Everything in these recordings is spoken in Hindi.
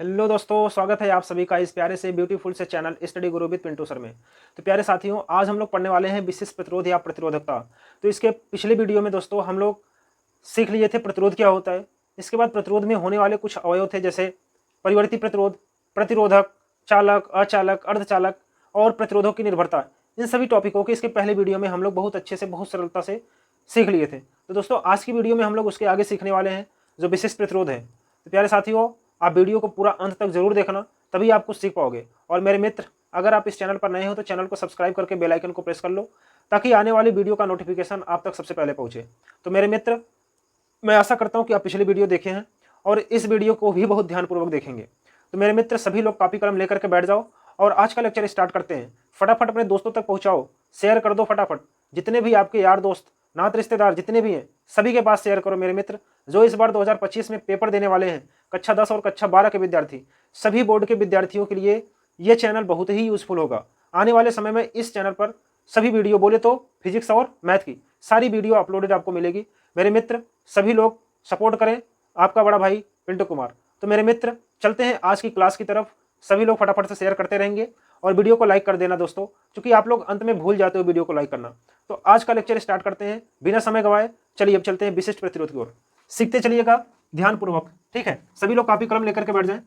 हेलो दोस्तों, स्वागत है आप सभी का इस प्यारे से ब्यूटीफुल से channel study Guru with Pintu sir में। तो प्यारे साथियों, आज हम लोग पढ़ने वाले हैं विशिष्ट प्रतिरोध या प्रतिरोधकता। तो इसके पिछले वीडियो में दोस्तों हम लोग सीख लिए थे प्रतिरोध क्या होता है। इसके बाद प्रतिरोध में होने वाले कुछ अवयव थे, जैसे परिवर्ती प्रतिरोध, प्रतिरोधक, चालक, अचालक, अर्धचालक और प्रतिरोधों की निर्भरता। इन सभी टॉपिकों के इसके पहले वीडियो में हम लोग बहुत अच्छे से, बहुत सरलता से सीख लिए थे। तो दोस्तों आज की वीडियो में हम लोग उसके आगे सीखने वाले हैं जो विशिष्ट प्रतिरोध है। तो प्यारे साथियों, आप वीडियो को पूरा अंत तक जरूर देखना, तभी आप कुछ सीख पाओगे। और मेरे मित्र, अगर आप इस चैनल पर नए हो तो चैनल को सब्सक्राइब करके बेल आइकन को प्रेस कर लो, ताकि आने वाली वीडियो का नोटिफिकेशन आप तक सबसे पहले पहुंचे। तो मेरे मित्र, मैं आशा करता हूं कि आप पिछली वीडियो देखे हैं और इस वीडियो को भी बहुत ध्यानपूर्वक देखेंगे। तो मेरे मित्र, सभी लोग कॉपी कलम लेकर के बैठ जाओ और आज का लेक्चर स्टार्ट करते हैं। फटाफट अपने दोस्तों तक पहुंचाओ, शेयर कर दो फटाफट। जितने भी आपके यार दोस्त, नात रिश्तेदार जितने भी हैं, सभी के पास शेयर करो मेरे मित्र। जो इस बार 2025 में पेपर देने वाले हैं, कक्षा 10 और कक्षा 12 के विद्यार्थी, सभी बोर्ड के विद्यार्थियों के लिए ये चैनल बहुत ही यूजफुल होगा। आने वाले समय में इस चैनल पर सभी वीडियो, बोले तो फिजिक्स और मैथ की सारी वीडियो अपलोडेड आपको मिलेगी। मेरे मित्र, सभी लोग सपोर्ट करें, आपका बड़ा भाई पिंटू कुमार। तो मेरे मित्र, चलते हैं आज की क्लास की तरफ। सभी लोग फटाफट से शेयर करते रहेंगे और वीडियो को लाइक कर देना दोस्तों, क्योंकि आप लोग अंत में भूल जाते हो वीडियो को लाइक करना। तो आज का लेक्चर स्टार्ट करते हैं बिना समय गवाए। चलिए अब चलते हैं विशिष्ट प्रतिरोध की ओर। सीखते चलिएगा ध्यानपूर्वक, ठीक है। सभी लोग कॉपी कलम लेकर के बैठ जाएं।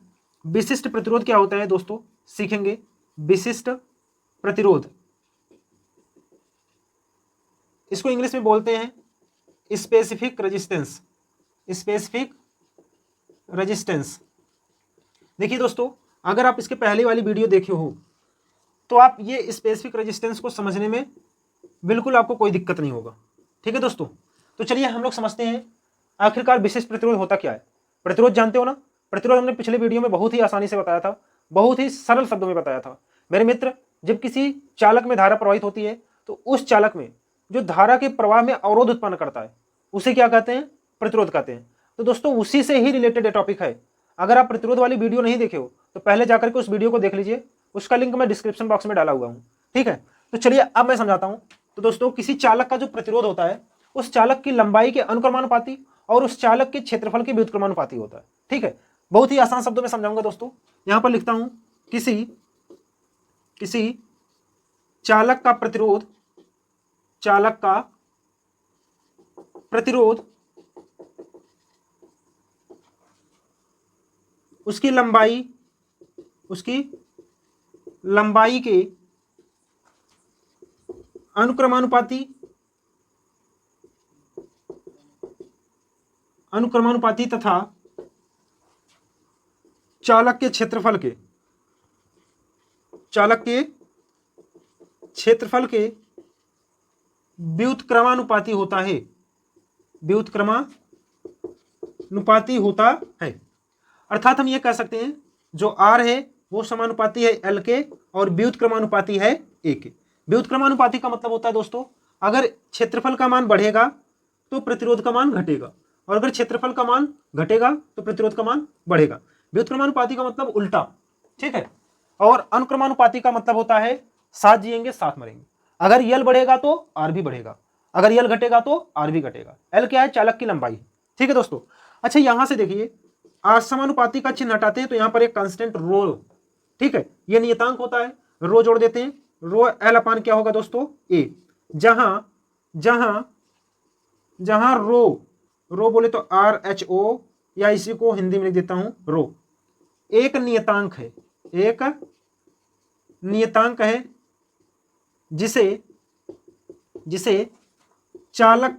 विशिष्ट प्रतिरोध क्या होता है दोस्तों, सीखेंगे। विशिष्ट प्रतिरोध, इसको इंग्लिश में बोलते हैं स्पेसिफिक रेजिस्टेंस। Specific resistance. देखिए दोस्तों, अगर आप इसके पहले वाली वीडियो देखे हो तो आप ये स्पेसिफिक रेजिस्टेंस को समझने में बिल्कुल आपको कोई दिक्कत नहीं होगा, ठीक है दोस्तों। तो चलिए हम लोग समझते हैं आखिरकार विशिष्ट प्रतिरोध होता क्या है। प्रतिरोध जानते हो ना, प्रतिरोध हमने पिछले वीडियो में बहुत ही आसानी से बताया था, बहुत ही सरल शब्दों में बताया था मेरे मित्र। जब किसी चालक में धारा प्रवाहित होती है तो उस चालक में जो धारा के प्रवाह में अवरोध उत्पन्न करता है, उसे क्या कहते हैं, प्रतिरोध कहते हैं। तो दोस्तों उसी से ही रिलेटेड टॉपिक है। अगर आप प्रतिरोध वाली वीडियो नहीं देखे हो तो पहले जाकर के उस वीडियो को देख लीजिए, उसका लिंक मैं डिस्क्रिप्शन बॉक्स में डाला हुआ हूं, ठीक है। तो चलिए अब मैं समझाता हूं। तो दोस्तों, किसी चालक का जो प्रतिरोध होता है, उस चालक की लंबाई के अनुक्रमानुपाती और उस चालक के क्षेत्रफल के व्युत्क्रमानुपाती होता है, ठीक है। बहुत ही आसान शब्दों में समझाऊंगा दोस्तों। यहां पर लिखता हूं, किसी चालक का प्रतिरोध, चालक का प्रतिरोध उसकी लंबाई के अनुक्रमानुपाती तथा चालक के क्षेत्रफल के व्युत्क्रमानुपाती होता है, व्युत्क्रमानुपाती होता है। अर्थात हम ये कह सकते हैं जो R है वो समानुपाती है L के और व्युत्क्रमानुपाती है A के। व्युत्क्रमानुपाती का मतलब होता है दोस्तों, अगर क्षेत्रफल का मान बढ़ेगा तो प्रतिरोध का मान घटेगा, और अगर क्षेत्रफल का मान घटेगा तो प्रतिरोध का मान बढ़ेगा। व्युत्क्रमानुपाती का मतलब उल्टा, ठीक है। और अनुक्रमानुपाती का मतलब होता है साथ जिएंगे साथ मरेंगे। अगर यल बढ़ेगा तो आर भी बढ़ेगा, अगर यल घटेगा तो आर भी घटेगा। एल क्या है, चालक की लंबाई, ठीक है दोस्तों। अच्छा, यहां से देखिए, असमानुपाती का चिन्ह हटाते हैं तो यहां पर एक कांस्टेंट रो, ठीक है, ये नियतांक होता है, रो जोड़ देते हैं। रो एल अपान क्या होगा दोस्तों, ए। जहां रो बोले तो RHO, या इसी को हिंदी में लिख देता हूं रो, एक नियतांक है जिसे चालक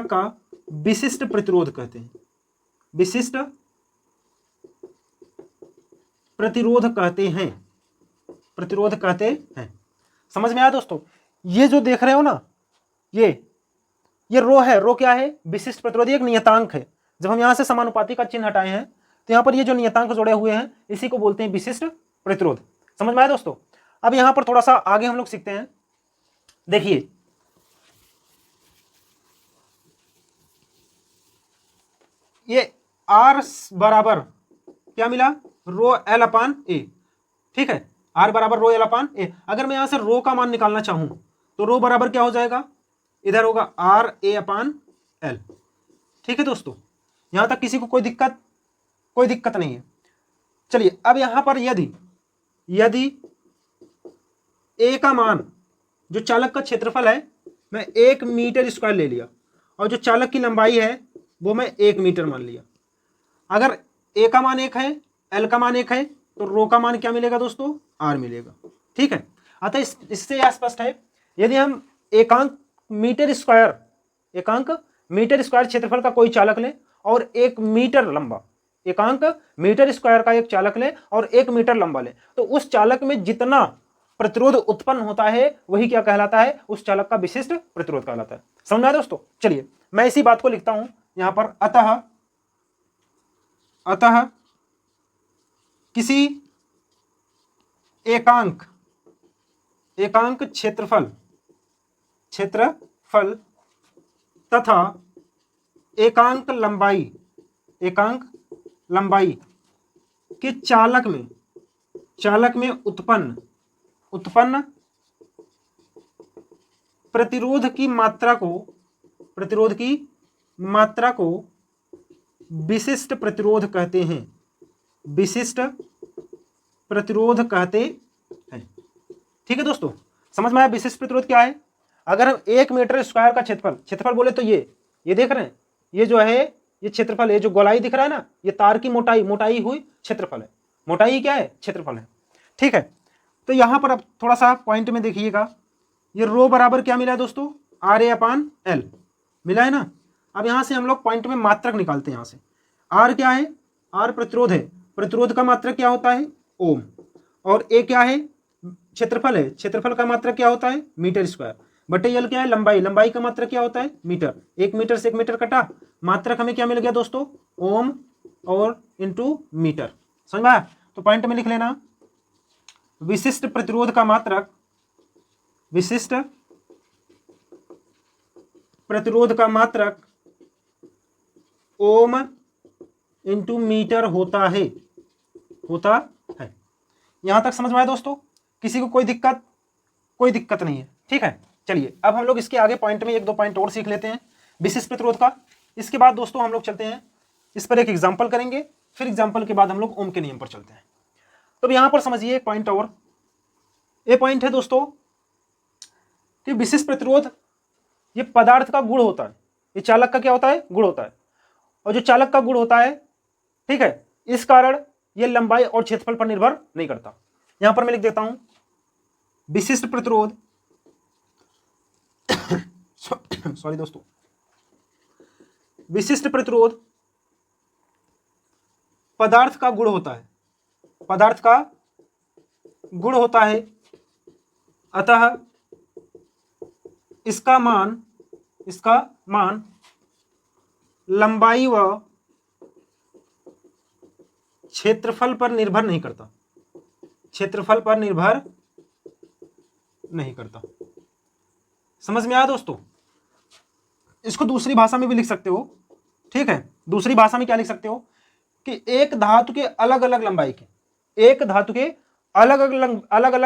का विशिष्ट प्रतिरोध कहते हैं, विशिष्ट प्रतिरोध कहते हैं। समझ में आया दोस्तों। ये जो देख रहे हो ना, ये रो है। रो क्या है, विशिष्ट प्रतिरोध, एक नियतांक है। जब हम यहां से समानुपाती का चिन्ह हटाए हैं तो यहां पर ये जो नियतांक जोड़े हुए हैं, इसी को बोलते हैं विशिष्ट प्रतिरोध। समझ में आया दोस्तों। अब यहां पर थोड़ा सा आगे हम लोग सीखते हैं। देखिए, ये R बराबर क्या मिला, रो एल अपान ए, ठीक है। R बराबर रो एल अपान ए। अगर मैं यहां से रो का मान निकालना चाहूं तो रो बराबर क्या हो जाएगा, इधर होगा R A अपान एल, ठीक है दोस्तों। यहां तक किसी को कोई दिक्कत, कोई दिक्कत नहीं है। चलिए अब यहां पर यदि ए का मान, जो चालक का क्षेत्रफल है, मैं 1 मीटर स्क्वायर ले लिया और जो चालक की लंबाई है वो मैं 1 मीटर मान लिया। अगर ए का मान 1 है, एल का मान 1 है, तो रो का मान क्या मिलेगा दोस्तों? आर मिलेगा। ठीक है, अतः इससे यह स्पष्ट है, यदि हम एकांक मीटर स्क्वायर क्षेत्रफल का कोई चालक लें और 1 मीटर लंबा, एकांक मीटर स्क्वायर का एक चालक लें और 1 मीटर लंबा लें, तो उस चालक में जितना प्रतिरोध उत्पन्न होता है वही क्या कहलाता है? उस चालक का विशिष्ट प्रतिरोध कहलाता है। समझ आया दोस्तों? चलिए मैं इसी बात को लिखता हूं यहां पर, अतः किसी एकांक क्षेत्रफल तथा एकांक लंबाई के चालक में उत्पन्न प्रतिरोध की मात्रा को विशिष्ट प्रतिरोध कहते हैं। ठीक है दोस्तों, समझ में आया विशिष्ट प्रतिरोध क्या है? अगर हम 1 मीटर स्क्वायर का क्षेत्रफल बोले तो ये देख रहे हैं, ये जो है ये क्षेत्रफल है, जो गोलाई दिख रहा है ना, ये तार की मोटाई हुई क्षेत्रफल है। मोटाई क्या है? क्षेत्रफल है। ठीक है, तो यहां पर अब थोड़ा सा पॉइंट में देखिएगा, ये रो बराबर क्या मिला है दोस्तों? RA/L मिला है ना। अब यहां से हम लोग पॉइंट में मात्रक निकालते हैं। यहां से आर क्या है? आर प्रतिरोध है। प्रतिरोध का मात्रक क्या होता है? ओम। और ए क्या है? क्षेत्रफल है। क्षेत्रफल का मात्रक क्या होता है? Metre square. बटे यल क्या है? लंबाई का मात्रक क्या होता है? मीटर। 1 मीटर से 1 मीटर कटा, मात्रक हमें क्या मिल गया दोस्तों? ओम और इंटू मीटर। समझ में आया? तो पॉइंट में लिख लेना, विशिष्ट प्रतिरोध का मात्रक ओम इंटू मीटर होता है। यहां तक समझ में आया दोस्तों? किसी को कोई दिक्कत नहीं है। ठीक है, चलिए अब हम लोग इसके आगे पॉइंट में 1-2 पॉइंट और सीख लेते हैं विशिष्ट प्रतिरोध का। इसके बाद दोस्तों हम लोग चलते हैं, इस पर एक एग्जाम्पल करेंगे, फिर एग्जाम्पल के बाद हम लोग ओम के नियम पर चलते हैं। तो यहां पर समझिए एक पॉइंट और, ये पॉइंट है दोस्तों कि विशिष्ट प्रतिरोध ये पदार्थ का गुण होता है। ये चालक का क्या होता है? गुण होता है। और जो चालक का गुण होता है, ठीक है, इस कारण ये लंबाई और क्षेत्रफल पर निर्भर नहीं करता। यहां पर मैं लिख देता हूं, विशिष्ट प्रतिरोध सॉरी दोस्तों, विशिष्ट प्रतिरोध पदार्थ का गुण होता है। अतः इसका मान लंबाई व क्षेत्रफल पर निर्भर नहीं करता। समझ में आया दोस्तों? इसको दूसरी भाषा में भी लिख सकते हो। ठीक है, दूसरी भाषा में क्या लिख सकते हो कि एक धातु के अलग अलग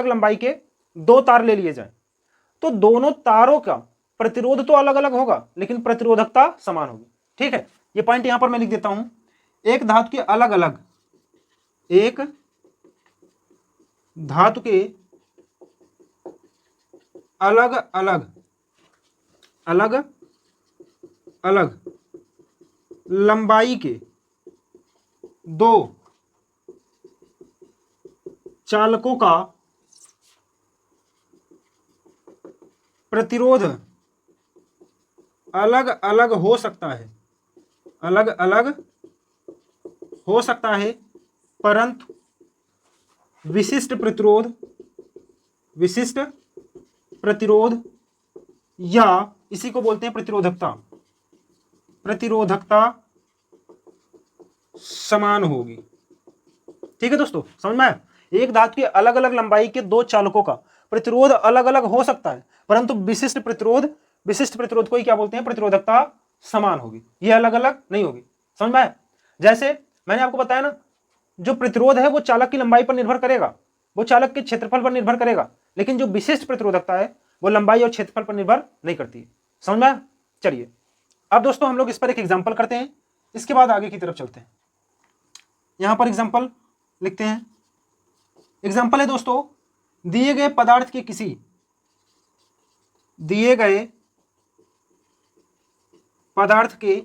लंबाई के 2 तार ले लिए जाएं, तो दोनों तारों का प्रतिरोध तो अलग अलग होगा लेकिन प्रतिरोधकता समान होगी। ठीक है, ये पॉइंट यहां पर मैं लिख देता हूं, एक धातु के अलग अलग लंबाई के 2 चालकों का प्रतिरोध अलग अलग हो सकता है, परंतु विशिष्ट प्रतिरोध या इसी को बोलते हैं प्रतिरोधकता समान होगी। ठीक है दोस्तों, समझ में आया? एक धातु के अलग अलग लंबाई के 2 चालकों का प्रतिरोध अलग अलग हो सकता है, परंतु विशिष्ट प्रतिरोध को ही क्या बोलते हैं? प्रतिरोधकता समान होगी, ये अलग अलग नहीं होगी। समझ में आया? जैसे मैंने आपको बताया ना, जो प्रतिरोध है वो चालक की लंबाई पर निर्भर करेगा, वो चालक के क्षेत्रफल पर निर्भर करेगा, लेकिन जो विशिष्ट प्रतिरोधकता है वो लंबाई और क्षेत्रफल पर निर्भर नहीं करती। समझ में आया? चलिए अब दोस्तों हम लोग इस पर एक एग्जाम्पल करते हैं, इसके बाद आगे की तरफ चलते हैं। यहां पर एग्जाम्पल लिखते हैं। एग्जाम्पल है दोस्तों, दिए गए पदार्थ के किसी दिए गए पदार्थ के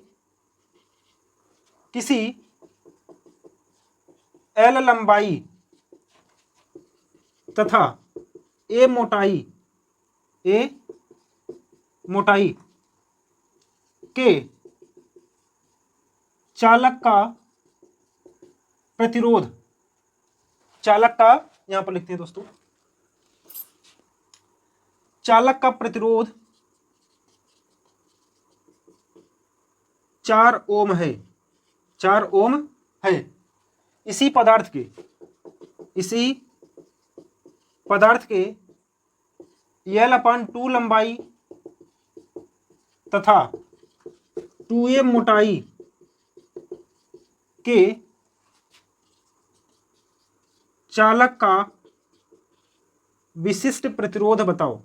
किसी एल लंबाई तथा ए मोटाई के चालक का प्रतिरोध, चालक का यहां पर लिखते हैं दोस्तों, चालक का प्रतिरोध 4 ओम है, 4 ओम है। इसी पदार्थ के L/2 लंबाई तथा 2a मोटाई के चालक का विशिष्ट प्रतिरोध बताओ,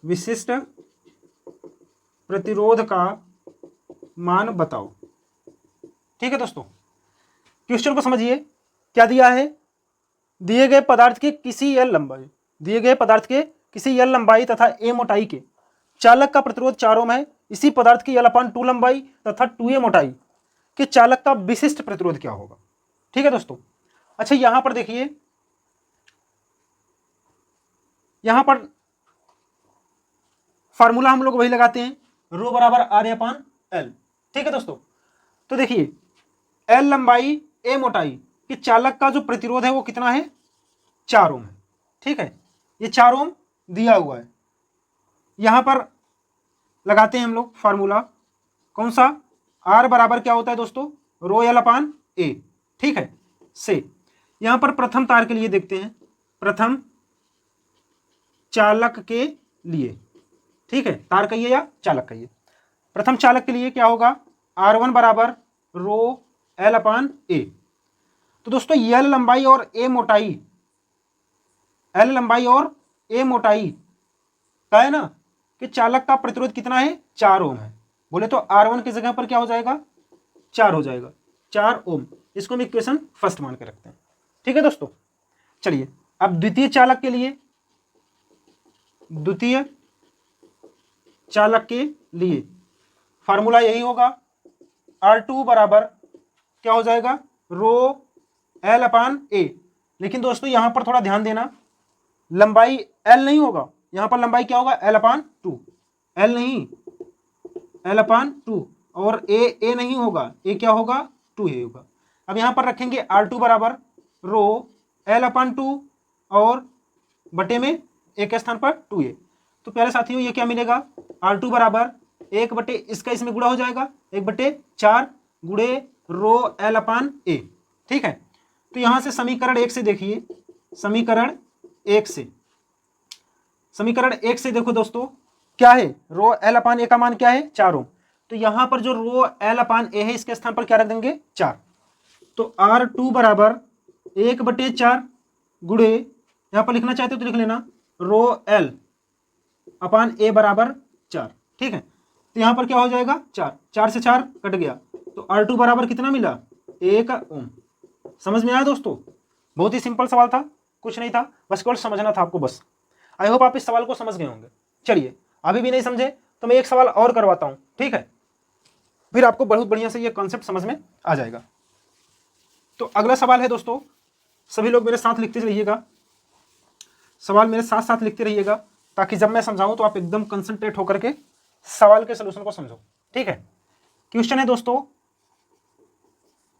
विशिष्ट प्रतिरोध का मान बताओ। ठीक है दोस्तों, क्वेश्चन को समझिए। क्या दिया है? दिए गए पदार्थ के किसी एल लंबाई तथा ए मोटाई के चालक का प्रतिरोध 4 ओम है। इसी पदार्थ की L/2 लंबाई तथा 2a मोटाई के चालक का विशिष्ट प्रतिरोध क्या होगा? ठीक है दोस्तों। अच्छा, यहां पर देखिए, यहां पर फार्मूला हम लोग वही लगाते हैं, रो बराबर R/L। ठीक है दोस्तों, तो देखिए L लंबाई ए मोटाई के चालक का जो प्रतिरोध है वो कितना है? 4 ओम है। ठीक है, ये 4 ओम दिया हुआ है। यहां पर लगाते हैं हम लोग फार्मूला, कौन सा? R बराबर क्या होता है दोस्तों? रो L/A। ठीक है, से यहां पर प्रथम तार के लिए देखते हैं, प्रथम चालक के लिए। ठीक है, तार कहिए या चालक कहिए। प्रथम चालक के लिए क्या होगा? R1 बराबर रो L/A। तो दोस्तों L लंबाई और ए मोटाई का है ना कि चालक का प्रतिरोध कितना है? 4 ओम है। बोले तो R1 की जगह पर क्या हो जाएगा? 4 हो जाएगा, 4 ओम। इसको हम इक्वेशन फर्स्ट मान के रखते हैं। ठीक है दोस्तों, चलिए अब द्वितीय चालक के लिए फार्मूला यही होगा, R2 बराबर क्या हो जाएगा? रो L/A। लेकिन दोस्तों यहां पर थोड़ा ध्यान देना, लंबाई L नहीं होगा, यहां पर लंबाई क्या होगा? L/2। L नहीं, L/2। और A नहीं होगा, A क्या होगा? 2A होगा। अब यहां पर रखेंगे R2 बराबर रो L/2 और बटे में A के स्थान पर 2A। तो प्यारे साथियों ये क्या मिलेगा? R2 बराबर 1 बटे इसका इसमें गुणा हो जाएगा, 1/4 गुणे रो L/A। ठीक है, तो यहां से समीकरण 1 से देखिए, समीकरण 1 से देखो दोस्तों क्या है? रो L/A का मान क्या है? 4 ओम। तो यहां पर जो रो L/A है इसके स्थान पर क्या रख देंगे? 4। तो R2 बराबर 1/4 गुणे, यहां पर लिखना चाहते हो तो लिख लेना, रो L/A बराबर 4। ठीक है, तो यहां पर क्या हो जाएगा? 4, 4 से 4 कट गया, तो R2 बराबर कितना मिला? 1 ओम। समझ में आया दोस्तों? बहुत ही सिंपल सवाल था, कुछ नहीं था, बस केवल समझना था आपको बस। आई होप आप इस सवाल को समझ गए होंगे। चलिए, अभी भी नहीं समझे तो मैं एक सवाल और करवाता हूं, ठीक है, फिर आपको बहुत बढ़िया से ये कॉन्सेप्ट समझ में आ जाएगा। तो अगला सवाल है दोस्तों, सभी लोग मेरे साथ लिखते रहिएगा, सवाल मेरे साथ साथ लिखते रहिएगा, ताकि जब मैं समझाऊं तो आप एकदम कंसंट्रेट होकर के सवाल के सोल्यूशन को समझो। ठीक है, क्वेश्चन है दोस्तों,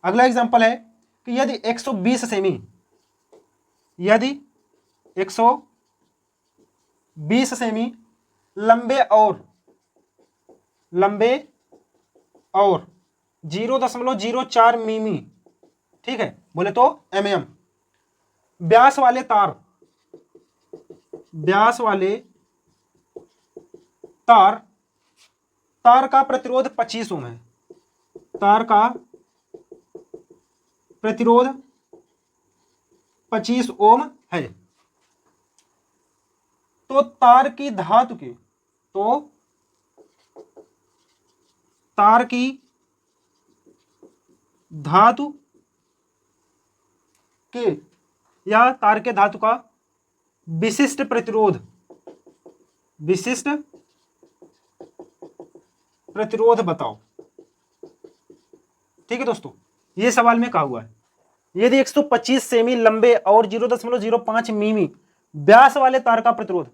अगला एग्जांपल है कि यदि 120 सेमी लंबे और 0.04 मिमी, ठीक है, बोले तो mm व्यास वाले तार का प्रतिरोध 25 ओम है, तार का प्रतिरोध 25 ओम है। तो तार की धातु के या तार के धातु का विशिष्ट प्रतिरोध, विशिष्ट प्रतिरोध बताओ। ठीक है दोस्तों, ये सवाल में कहा हुआ है। यदि 125 सेमी लंबे और 0.05 मिमी व्यास वाले तार का प्रतिरोध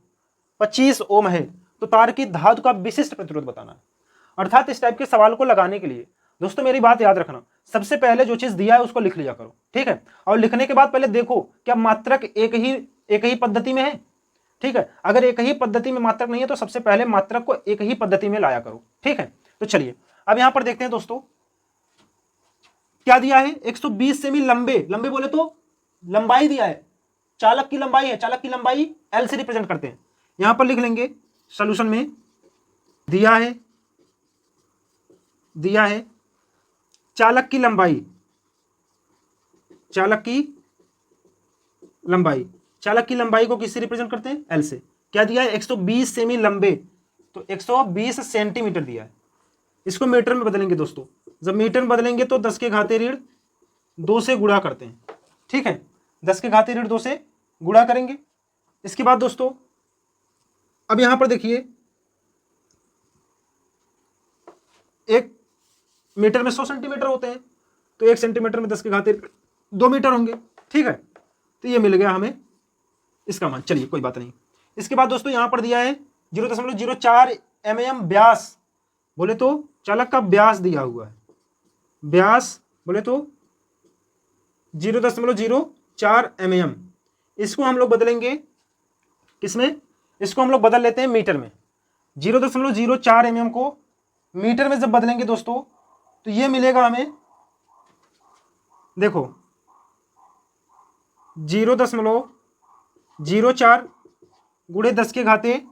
25 ओम है तो तार की धातु का विशिष्ट प्रतिरोध बताना है। अर्थात इस टाइप के सवाल को लगाने के लिए दोस्तों मेरी बात याद रखना, सबसे पहले जो चीज दिया है उसको लिख लिया करो। ठीक है, और लिखने के बाद पहले देखो क्या मात्रक एक ही पद्धति में है। ठीक है, अगर एक ही पद्धति में मात्रक नहीं है तो सबसे पहले मात्रक को एक ही पद्धति में लाया करो। ठीक है, तो चलिए अब यहां पर देखते हैं दोस्तों क्या दिया है। 120 सेमी लंबे, लंबे बोले तो लंबाई दिया है, चालक की लंबाई है, चालक की लंबाई एल से रिप्रेजेंट करते हैं। यहां पर लिख लेंगे सॉल्यूशन में दिया है चालक की लंबाई, चालक की लंबाई को किससे रिप्रेजेंट करते हैं, एल से। क्या दिया है 120 सेमी लंबे, तो 120 सेंटीमीटर दिया है। इसको मीटर में बदलेंगे दोस्तों, जब मीटर में बदलेंगे तो 10 के घाते ऋण 2 से गुणा करते हैं। ठीक है, 10 के घाते ऋण 2 से गुणा करेंगे। इसके बाद दोस्तों अब यहां पर देखिए, एक मीटर में 100 सेंटीमीटर होते हैं तो 1 सेंटीमीटर में 10 के घाते 2 मीटर होंगे। ठीक है, तो ये मिल गया हमें इसका मान। चलिए कोई बात नहीं। इसके बाद दोस्तों यहां पर दिया है 0.04 mm व्यास, बोले तो चालक का व्यास दिया हुआ है, व्यास बोले तो 0.04 mm। इसको हम लोग बदलेंगे किसमें, इसको हम लोग बदल लेते हैं मीटर में। 0.04 mm को मीटर में जब बदलेंगे दोस्तों तो ये मिलेगा हमें, देखो 0.04 गुणे 10 के घाते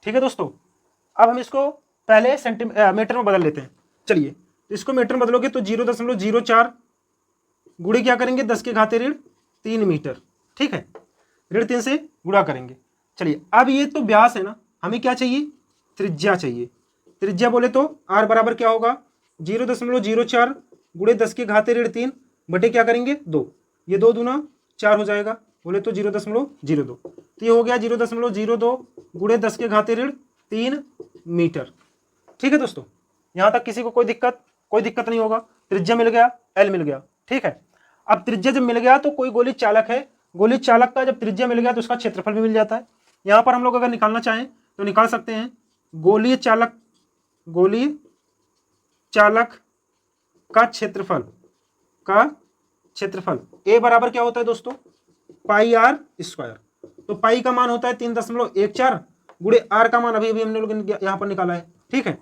ठीक है दोस्तों, अब हम इसको पहले मीटर में बदल लेते हैं। चलिए, तो इसको मीटर में बदलोगे तो 0.04 गुणे क्या करेंगे 10 के घाते ऋण 3 मीटर। ठीक है, ऋण 3 से गुणा करेंगे। चलिए, अब ये तो व्यास है ना, हमें क्या चाहिए, त्रिज्या चाहिए। त्रिज्या बोले तो आर बराबर क्या होगा 0.04 गुणे 10 के घाते ऋण 3 बटे क्या करेंगे 2, ये 2 दूना 4 हो जाएगा, बोले तो 0.02। तो ये हो गया 0.02 गुणे 10 के घाते ऋण 3 मीटर। ठीक है दोस्तों, यहां तक किसी को कोई दिक्कत नहीं होगा। त्रिज्या मिल गया, एल मिल गया। ठीक है, अब त्रिज्या जब मिल गया तो कोई गोली चालक है, गोली चालक का जब त्रिज्या मिल गया तो उसका क्षेत्रफल भी मिल जाता है। यहां पर हम लोग अगर निकालना चाहें तो निकाल सकते हैं। गोलीय चालक का क्षेत्रफल ए बराबर क्या होता है दोस्तों, पाई आर स्क्वायर। तो पाई का मान होता है 3.14 गुणे आर का मान अभी हमने लोग यहां पर निकाला है। ठीक है,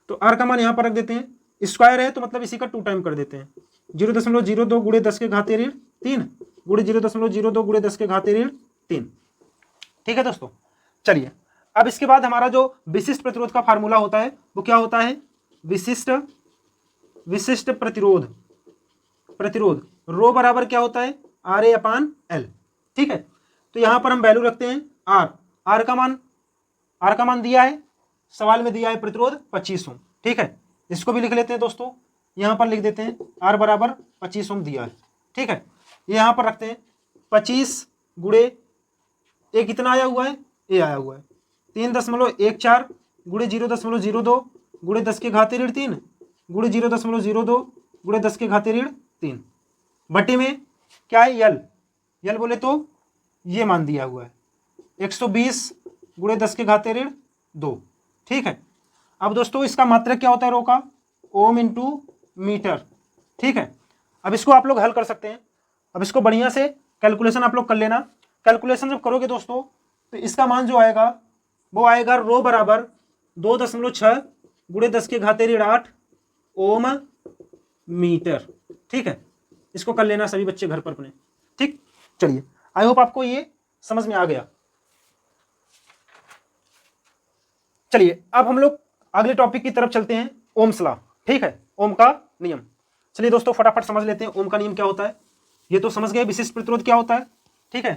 तो आर का मान यहां पर रख देते हैं, स्क्वायर है तो मतलब इसी का 2 टाइम कर देते हैं। 0.02 गुणे 10 के घाते ऋण 3 गुणे 0.02 गुणे 10 के घाते ऋण 3। ठीक है दोस्तों, चलिए अब इसके बाद हमारा जो विशिष्ट प्रतिरोध का फार्मूला होता है वो क्या होता है, विशिष्ट प्रतिरोध रो बराबर क्या होता है RA/L। ठीक है, तो यहां पर हम वैल्यू रखते हैं आर का मान दिया है, सवाल में दिया है प्रतिरोध 25 ओम। ठीक है, इसको भी लिख लेते हैं दोस्तों, यहां पर लिख देते हैं आर बराबर 25 ओम दिया है। ठीक है, ये यहां पर रखते हैं 25 गुणे ए कितना आया हुआ है, ए आया हुआ है 3.14 गुणे 0.02 गुणे 10 के घाते ऋण 3 गुणे 0.02 गुणे 10 के घाते ऋण 3 बटे में क्या है यल बोले तो ये मान दिया हुआ है 120 गुणे 10 के घाते ऋण 2। ठीक है, अब दोस्तों इसका मात्रक क्या होता है रो का, ओम इंटू मीटर। ठीक है, अब इसको आप लोग हल कर सकते हैं। अब इसको बढ़िया से कैलकुलेशन आप लोग कर लेना। कैलकुलेशन जब करोगे दोस्तों तो इसका मान जो आएगा वो आएगा रो बराबर 2.6 गुणे 10 के घाते ऋण 8 ओम मीटर। ठीक है, इसको कर लेना सभी बच्चे घर पर अपने। ठीक, चलिए आई होप आपको ये समझ में आ गया। चलिए अब हम लोग अगले टॉपिक की तरफ चलते हैं, ओम्स लॉ। ठीक है, ओम का नियम। चलिए दोस्तों फटाफट समझ लेते हैं ओम का नियम क्या होता है। ये तो समझ गए विशिष्ट प्रतिरोध क्या होता है। ठीक है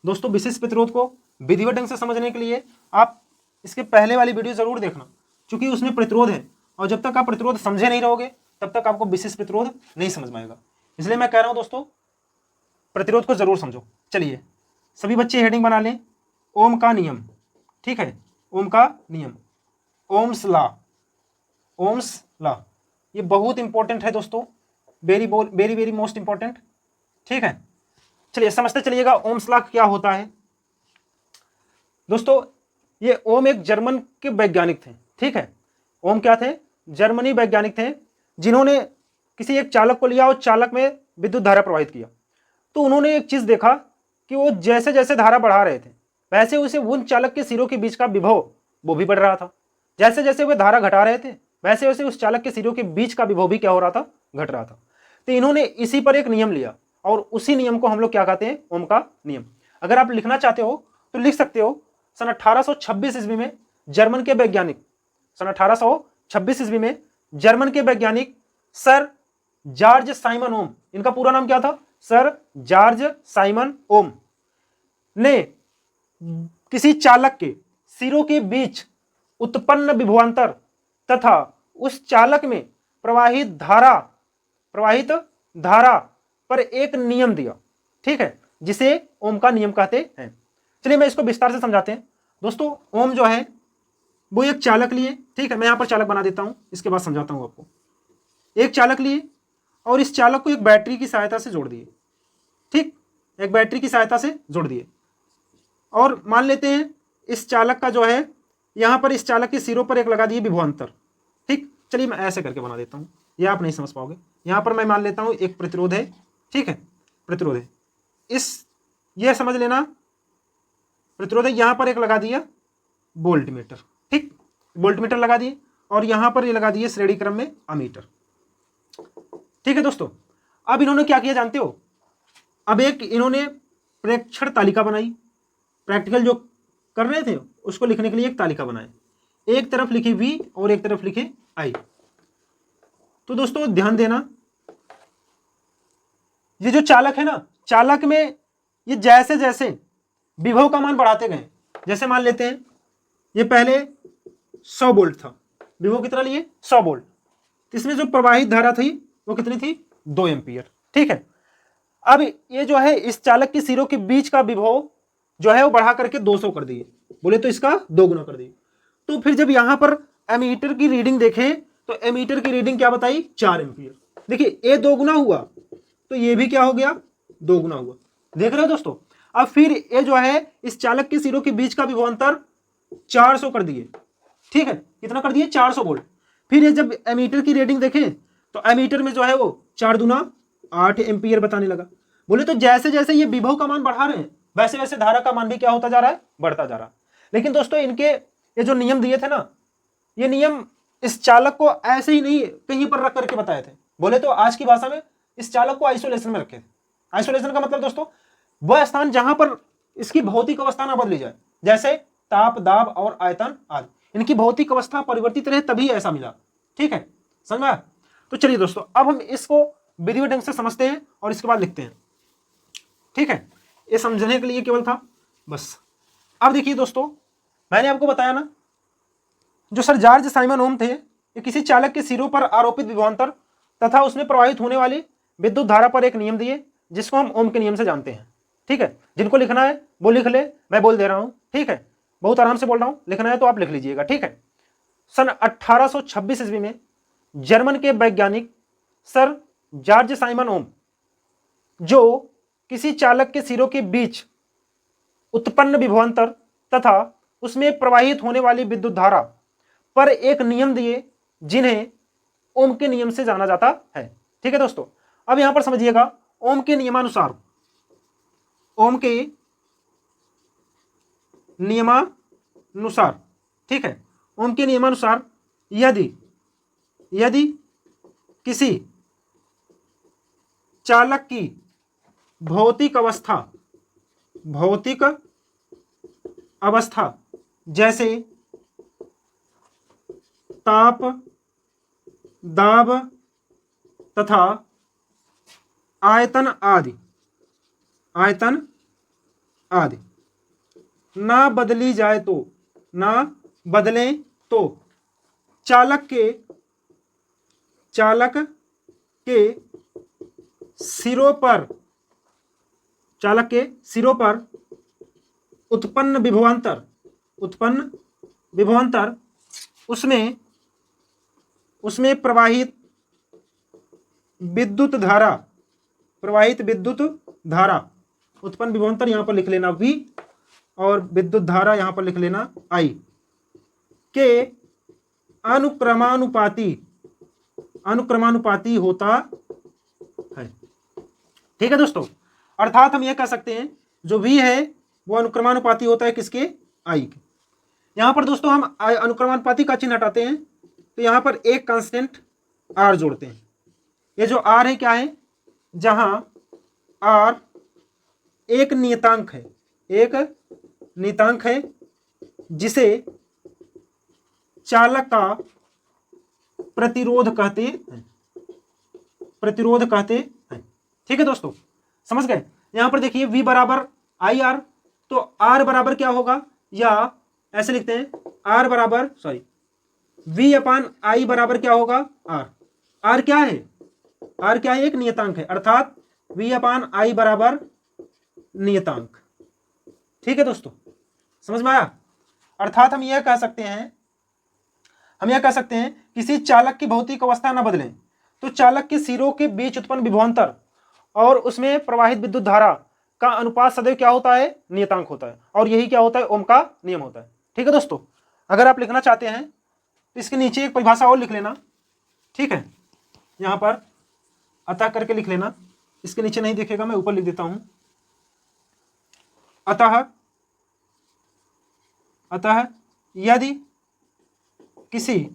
दोस्तों, विशिष्ट प्रतिरोध को विधिवत ढंग से समझने के लिए आप इसके पहले वाली वीडियो जरूर देखना, क्योंकि उसमें प्रतिरोध है, और जब तक आप प्रतिरोध समझे नहीं रहोगे तब तक आपको विशिष्ट प्रतिरोध नहीं समझ में आएगा। इसलिए मैं कह रहा हूं दोस्तों, प्रतिरोध को जरूर समझो। चलिए सभी बच्चे हेडिंग बना लें, ओम का नियम। ठीक है, ओम का नियम, ओम्स लॉ, ओम्स लॉ। ये बहुत इंपॉर्टेंट है दोस्तों, very very very most important. ठीक है, चलिए समझते चलिएगा ओम्स लॉ क्या होता है। दोस्तों ये ओम एक जर्मन के वैज्ञानिक थे। ठीक है, ओम क्या थे, जर्मनी वैज्ञानिक थे, जिन्होंने किसी एक चालक को लिया और चालक में विद्युत धारा प्रवाहित किया। तो उन्होंने एक चीज देखा कि वो जैसे जैसे धारा बढ़ा रहे थे वैसे उसे उन चालक के सिरों के बीच का विभव वो भी बढ़ रहा था। जैसे जैसे वे धारा घटा रहे थे वैसे वैसे उस चालक के सिरों के बीच का विभव भी क्या हो रहा था, घट रहा था। तो इन्होंने इसी पर एक नियम लिया और उसी नियम को हम लोग क्या कहते हैं, ओम का नियम। अगर आप लिखना चाहते हो तो लिख सकते हो, सन 1826 ईस्वी में जर्मन के वैज्ञानिक, सन 1826 ईस्वी में जर्मन के वैज्ञानिक सर जॉर्ज साइमन ओम, इनका पूरा नाम क्या था, सर जॉर्ज साइमन ओम, ने किसी चालक के सिरों के बीच उत्पन्न विभवांतर तथा उस चालक में प्रवाहित धारा पर एक नियम दिया। ठीक है, जिसे ओम का नियम कहते हैं। चलिए मैं इसको विस्तार से समझाते हैं। दोस्तों ओम जो है वो एक चालक लिए, ठीक है, मैं यहां पर चालक बना देता हूं, इसके बाद समझाता हूं आपको। एक चालक लिए और इस चालक को एक बैटरी की सहायता से जोड़ दिए। ठीक, एक बैटरी की सहायता से जोड़ दिए और मान लेते हैं इस चालक का जो है यहां पर इस चालक के सिरों पर एक लगा दिए विभवांतर। ठीक, चलिए मैं ऐसे करके बना देता हूं, ये आप नहीं समझ पाओगे। यहां पर मैं मान लेता हूं एक प्रतिरोध है। ठीक है, प्रतिरोध है, इस ये समझ लेना प्रतिरोध है, यहां पर एक लगा दिया वोल्ट मीटर। ठीक, वोल्ट मीटर लगा दिए और यहां पर ये लगा दिए श्रेणी क्रम में अमीटर। ठीक है दोस्तों, अब इन्होंने क्या किया जानते हो, अब एक इन्होंने प्रेक्षण तालिका बनाई, प्रैक्टिकल जो कर रहे थे उसको लिखने के लिए एक तालिका बनाए, एक तरफ लिखे V और एक तरफ लिखे I। तो दोस्तों ध्यान देना, ये जो चालक है ना, चालक में ये जैसे जैसे विभव का मान बढ़ाते गए, जैसे मान लेते हैं ये पहले 100 वोल्ट था, विभव कितना लिए 100 वोल्ट, इसमें जो प्रवाहित धारा थी वो कितनी थी, 2 एम्पियर। ठीक है, अब ये जो है इस चालक के सिरों के बीच का विभव जो है वो बढ़ा करके 200 कर दिए, बोले तो इसका 2 गुना कर दिए। तो फिर जब यहां पर एमीटर की रीडिंग देखें तो एमीटर की रीडिंग क्या बताई, 4 एम्पियर। देखिए ये 2 गुना हुआ तो ये भी क्या हो गया, 2 गुना हुआ। देख रहे हो दोस्तों, अब फिर ये जो है इस चालक के सिरों के बीच का विभवांतर 400 कर दिए। ठीक है, कितना कर दिए, 400 वोल्ट। फिर ये जब एमीटर की रीडिंग देखें तो एमीटर में जो है वो 4 दूना 8 एम्पियर बताने लगा। बोले तो जैसे जैसे ये विभव का मान बढ़ा रहे हैं वैसे वैसे धारा का मान भी क्या होता जा रहा है, बढ़ता जा रहा है। लेकिन दोस्तों इनके ये जो नियम दिए थे ना, ये नियम इस चालक को ऐसे ही नहीं कहीं पर रख करके बताए थे, बोले तो आज की भाषा में इस चालक को आइसोलेशन में रखे थे। आइसोलेशन का मतलब दोस्तों वह स्थान जहां पर इसकी भौतिक अवस्था ना बदली जाए, जैसे ताप, दाब और आयतन आदि, इनकी भौतिक अवस्था परिवर्तित रहे तभी ऐसा मिला। ठीक है, समझ में आया? तो चलिए दोस्तों अब हम इसको विधिवत ढंग से समझते हैं और इसके बाद लिखते हैं। ठीक है, ये समझने के लिए केवल था बस। अब देखिए दोस्तों, मैंने आपको बताया ना, जो सर जॉर्ज साइमन ओम थे, ये किसी चालक के सिरों पर आरोपित विभवांतर तथा उसमें प्रवाहित होने वाली विद्युत धारा पर एक नियम दिए, जिसको हम ओम के नियम से जानते हैं। ठीक है, जिनको लिखना है वो लिख ले, मैं बोल दे रहा हूं। ठीक है, बहुत आराम से बोल रहा हूं, लिखना है तो आप लिख लीजिएगा। ठीक है, सन 1826 ईस्वी में जर्मन के वैज्ञानिक सर जॉर्ज साइमन ओम, जो किसी चालक के सिरों के बीच उत्पन्न विभवांतर तथा उसमें प्रवाहित होने वाली विद्युत धारा पर एक नियम दिए, जिन्हें ओम के नियम से जाना जाता है। ठीक है दोस्तों, अब यहां पर समझिएगा, ओम के नियमानुसार, ओम के नियमानुसार, ठीक है, ओम के नियमानुसार यदि किसी चालक की भौतिक अवस्था जैसे ताप, दाब तथा आयतन आदि ना बदली जाए तो, ना बदले तो चालक के सिरों पर उत्पन्न विभवांतर उसमें प्रवाहित विद्युत धारा उत्पन्न विभवांतर यहां पर लिख लेना V और विद्युत धारा यहां पर लिख लेना I के अनुक्रमानुपाती होता है। ठीक है दोस्तों, अर्थात हम यह कह सकते हैं जो V है वो अनुक्रमानुपाती होता है किसके? I के। यहां पर दोस्तों हम अनुक्रमानुपाती का चिन्ह हटाते हैं तो यहां पर एक कांस्टेंट R जोड़ते हैं। ये जो R है क्या है? जहां R एक नियतांक है जिसे चालक का प्रतिरोध कहते हैं। ठीक है दोस्तों, समझ गए? यहां पर देखिए V बराबर आई आर, तो R बराबर क्या होगा, या ऐसे लिखते हैं R बराबर V अपान I बराबर क्या होगा R। R क्या है? R क्या है? एक नियतांक है, अर्थात V अपान I बराबर नियतांक। ठीक है दोस्तों, समझ में आया? अर्थात हम यह कह सकते हैं किसी चालक की भौतिक अवस्था न बदले तो चालक के सिरों के बीच उत्पन्न विभवांतर और उसमें प्रवाहित विद्युत धारा का अनुपात सदैव क्या होता है? नियतांक होता है। और यही क्या होता है? ओम का नियम होता है। ठीक है दोस्तों, अगर आप लिखना चाहते हैं तो इसके नीचे एक परिभाषा और लिख लेना। ठीक है, यहां पर अतः करके लिख लेना, इसके नीचे नहीं दिखेगा, मैं ऊपर लिख देता हूं। अतः यदि किसी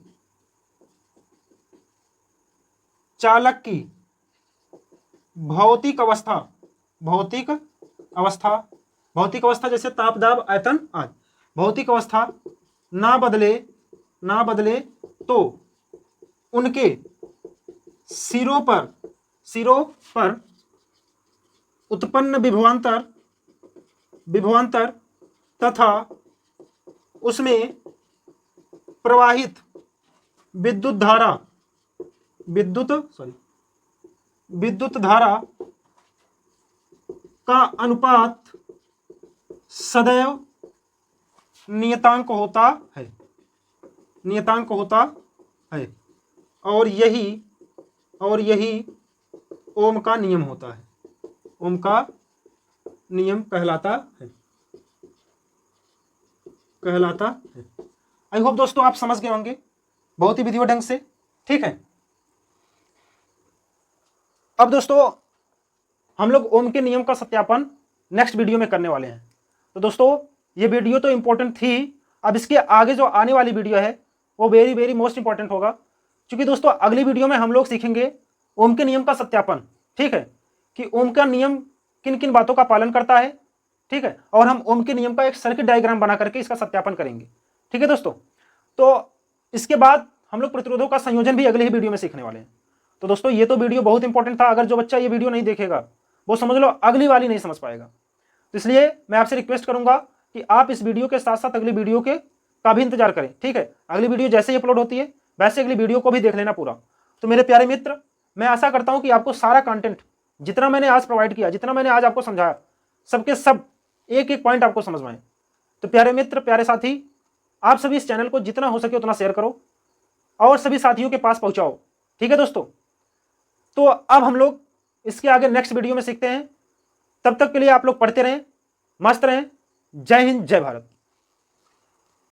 चालक की भौतिक अवस्था जैसे ताप, दाब, आयतन आदि भौतिक अवस्था ना बदले तो उनके सिरों पर उत्पन्न विभवांतर तथा उसमें प्रवाहित विद्युत धारा का अनुपात सदैव नियतांक होता है और यही ओम का नियम होता है। ओम का नियम कहलाता है। आई होप दोस्तों आप समझ गए होंगे बहुत ही विधिवत ढंग से। ठीक है, अब दोस्तों हम लोग ओम के नियम का सत्यापन नेक्स्ट वीडियो में करने वाले हैं। तो दोस्तों ये वीडियो तो इंपॉर्टेंट थी, अब इसके आगे जो आने वाली वीडियो है वो वेरी वेरी मोस्ट इंपॉर्टेंट होगा, क्योंकि दोस्तों अगली वीडियो में हम लोग सीखेंगे ओम के नियम का सत्यापन। ठीक है, कि ओम का नियम किन किन बातों का पालन करता है। ठीक है, और हम ओम के नियम का एक सर्किट डायग्राम बना करके इसका सत्यापन करेंगे। ठीक है दोस्तों, तो इसके बाद हम लोग प्रतिरोधों का संयोजन भी अगले ही वीडियो में सीखने वाले हैं। तो दोस्तों ये तो वीडियो बहुत इंपॉर्टेंट था, अगर जो बच्चा ये वीडियो नहीं देखेगा वो समझ लो अगली वाली नहीं समझ पाएगा। तो इसलिए मैं आपसे रिक्वेस्ट करूंगा कि आप इस वीडियो के साथ साथ अगली वीडियो के का भी इंतजार करें। ठीक है, अगली वीडियो जैसे ही अपलोड होती है वैसे अगली वीडियो को भी देख लेना पूरा। तो मेरे प्यारे मित्र, मैं आशा करता हूं कि आपको सारा कंटेंट जितना मैंने आज प्रोवाइड किया, जितना मैंने आज आपको समझाया, सबके सब एक एक पॉइंट आपको समझ में आए। तो प्यारे मित्र, प्यारे साथी, आप सभी इस चैनल को जितना हो सके उतना शेयर करो और सभी साथियों के पास पहुंचाओ। ठीक है दोस्तों, तो अब हम लोग इसके आगे नेक्स्ट वीडियो में सीखते हैं। तब तक के लिए आप लोग पढ़ते रहें, मस्त रहें। जय हिंद, जय भारत।